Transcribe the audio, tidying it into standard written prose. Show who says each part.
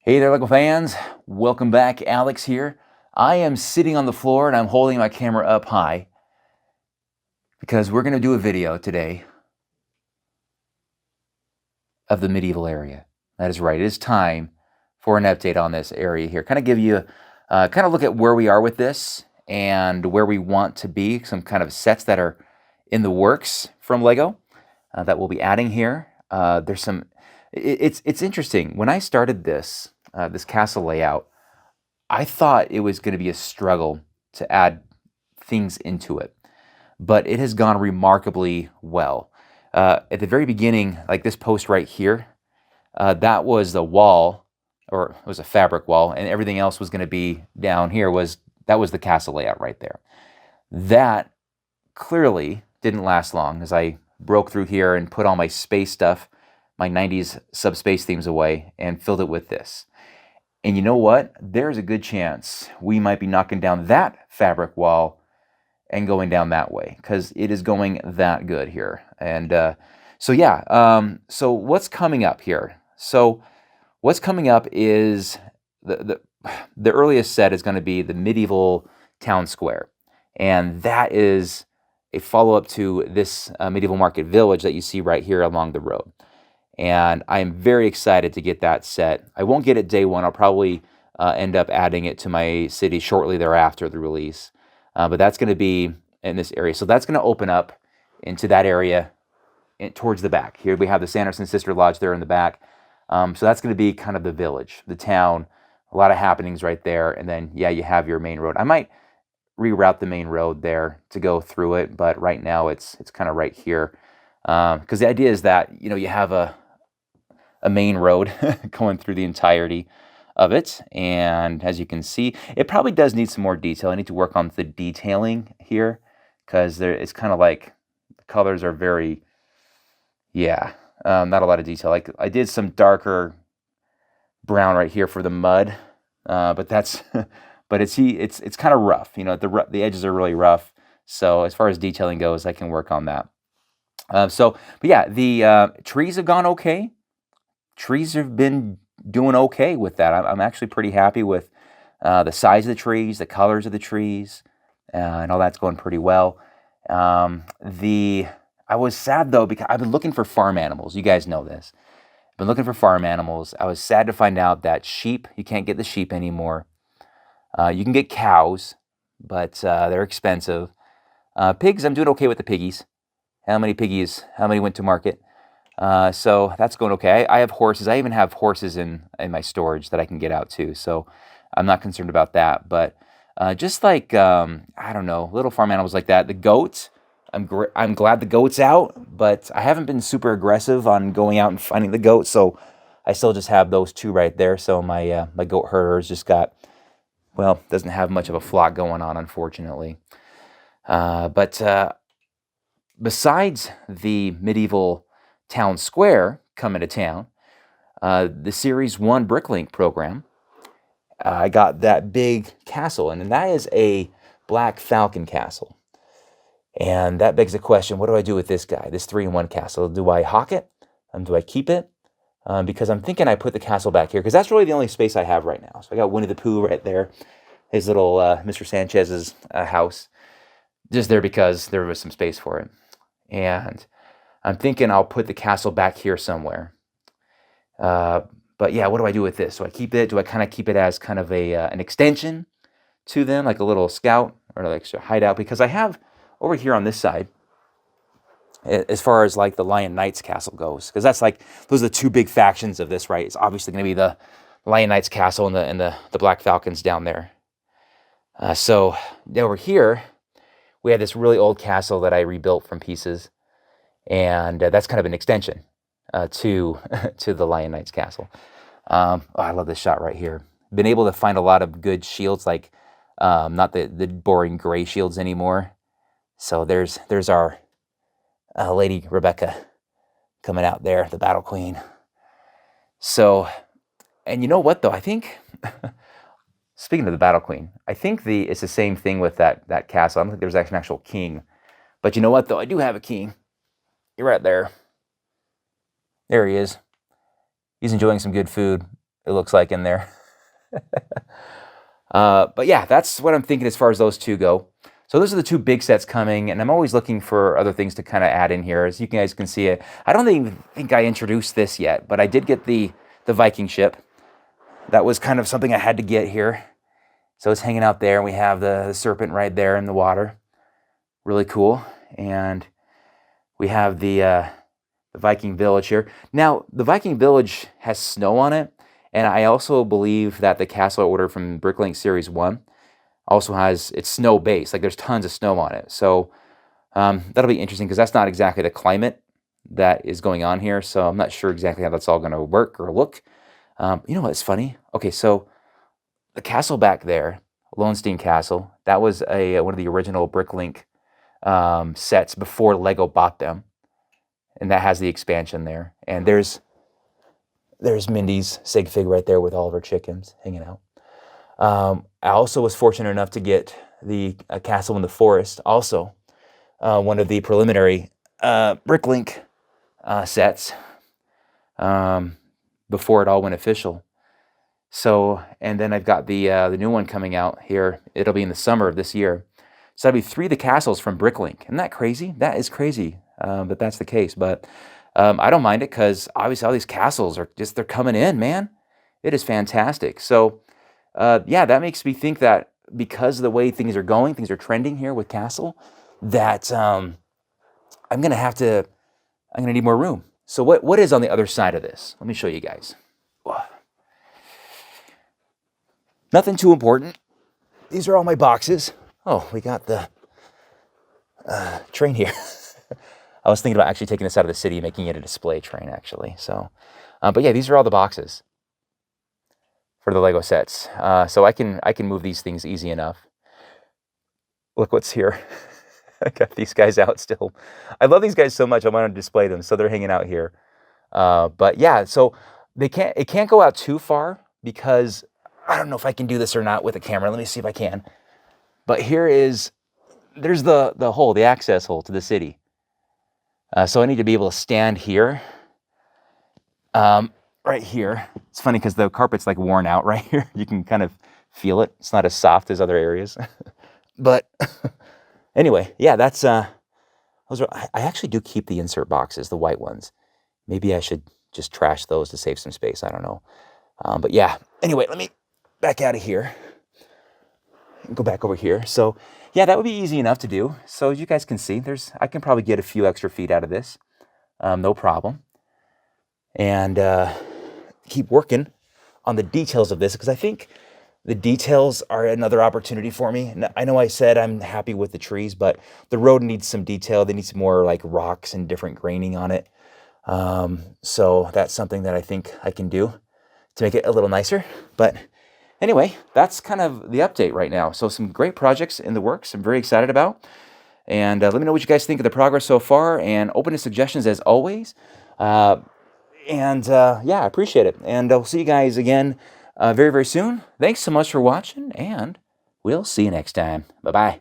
Speaker 1: Hey there, Lego fans. Welcome back. Alex here. I am sitting on the floor and I'm holding my camera up high because we're going to do a video today of the medieval area. That is right. It is time for an update on this area here. Kind of give you kind of look at where we are with this and where we want to be. Some kind of sets that are in the works from Lego that we'll be adding here. There's some. It's interesting. When I started this castle layout, I thought it was going to be a struggle to add things into it, but it has gone remarkably well. At the very beginning, like this post right here, that was the wall, or it was a fabric wall, and everything else was going to be down here. That was the castle layout right there. That clearly didn't last long, as I broke through here and put all my space stuff, my 90s subspace themes away, and filled it with this. And you know what? There's a good chance we might be knocking down that fabric wall and going down that way because it is going that good here. And so what's coming up here? So what's coming up is the earliest set is going to be the medieval town square, and that is a follow-up to this medieval market village that you see right here along the road. And I am very excited to get that set. I won't get it day one. I'll probably end up adding it to my city shortly thereafter the release. But that's going to be in this area. So that's going to open up into that area towards the back. Here we have the Sanderson Sister Lodge there in the back. So that's going to be kind of the village, the town, a lot of happenings right there. And then, yeah, you have your main road. I might reroute the main road there to go through it, but right now it's kind of right here. Because the idea is that, you have a main road going through the entirety of it. And as you can see, it probably does need some more detail. I need to work on the detailing here because it's kind of like the colors are very, not a lot of detail. Like I did some darker brown right here for the mud, but that's, but it's kind of rough. The edges are really rough. So as far as detailing goes, I can work on that. The trees have gone okay. Trees have been doing okay with that. I'm actually pretty happy with the size of the trees, the colors of the trees, and all that's going pretty well. I was sad though because I've been looking for farm animals. You guys know this. I've been looking for farm animals. I was sad to find out that sheep, you can't get the sheep anymore. You can get cows, but they're expensive. Pigs, I'm doing okay with the piggies. How many went to market? So that's going okay. I have horses. I even have horses in my storage that I can get out too. So I'm not concerned about that. But just like, I don't know, little farm animals like that. The goats, I'm glad the goat's out, but I haven't been super aggressive on going out and finding the goats. So I still just have those two right there. So my goat herder's just doesn't have much of a flock going on, unfortunately. But besides the medieval town square coming to town, the Series 1 Bricklink program, I got that big castle, and that is a Black Falcon castle. And that begs the question, what do I do with this guy, this 3-in-1 castle? Do I hawk it? Do I keep it? Because I'm thinking I put the castle back here, because that's really the only space I have right now. So I got Winnie the Pooh right there, his little Mr. Sanchez's house, just there because there was some space for it. And I'm thinking I'll put the castle back here somewhere. But yeah, what do I do with this? Do I keep it? Do I kind of keep it as kind of an extension to them, like a little scout or like a hideout? Because I have over here on this side, as far as like the Lion Knights castle goes, because that's like, those are the two big factions of this, right? It's obviously going to be the Lion Knights castle and the Black Falcons down there. So over here, we have this really old castle that I rebuilt from pieces. And that's kind of an extension to the Lion Knights castle. I love this shot right here. Been able to find a lot of good shields, like not the boring gray shields anymore. So there's our Lady Rebecca coming out there, the Battle Queen. So, and you know what though? I think, speaking of the Battle Queen, I think it's the same thing with that castle. I don't think there's actually an actual king. But you know what though? I do have a king. You're right there. There he is. He's enjoying some good food. it looks like in there. But yeah, that's what I'm thinking as far as those two go. So those are the two big sets coming, and I'm always looking for other things to kind of add in here. As you guys can see, I don't even think I introduced this yet, but I did get the Viking ship. That was kind of something I had to get here. So it's hanging out there, and we have the serpent right there in the water. Really cool. And we have the Viking village here. Now, the Viking village has snow on it, and I also believe that the castle I ordered from Bricklink Series 1 also has, it's snow based, like there's tons of snow on it. So that'll be interesting because that's not exactly the climate that is going on here. So I'm not sure exactly how that's all going to work or look. You know what's funny? Okay, so the castle back there, Lowenstein Castle, that was one of the original Bricklink sets before Lego bought them. And that has the expansion there. And there's Mindy's Sig Fig right there with all of her chickens hanging out. I also was fortunate enough to get the Castle in the Forest, also one of the preliminary Bricklink sets before it all went official. So, and then I've got the new one coming out here. It'll be in the summer of this year. So that'll be 3 of the castles from Bricklink. Isn't that crazy? That is crazy, but that's the case. But I don't mind it because obviously all these castles are just, they're coming in, man. It is fantastic. So yeah, that makes me think that because of the way things are going, things are trending here with Castle, that I'm going to need more room. So what is on the other side of this? Let me show you guys. Nothing too important. These are all my boxes. Oh, we got the train here. I was thinking about actually taking this out of the city and making it a display train, actually. So, but yeah, these are all the boxes for the Lego sets. So I can move these things easy enough. Look what's here. I got these guys out still. I love these guys so much. I want to display them, so they're hanging out here. But yeah, so it can't go out too far because I don't know if I can do this or not with a camera. Let me see if I can. But there's the hole, the access hole to the city. So I need to be able to stand here, right here. It's funny because the carpet's like worn out right here. You can kind of feel it. It's not as soft as other areas. But anyway, yeah, that's I actually do keep the insert boxes, the white ones. Maybe I should just trash those to save some space. I don't know. But yeah, anyway, let me back out of here and go back over here. So yeah, that would be easy enough to do. So as you guys can see, I can probably get a few extra feet out of this. No problem. And keep working on the details of this because I think the details are another opportunity for me. I know I said I'm happy with the trees, but the road needs some detail. They need some more like rocks and different graining on it. So that's something that I think I can do to make it a little nicer. But anyway, that's kind of the update right now. So some great projects in the works I'm very excited about. And let me know what you guys think of the progress so far, and open to suggestions as always. Yeah, I appreciate it. And I'll see you guys again very, very soon. Thanks so much for watching, and we'll see you next time. Bye-bye.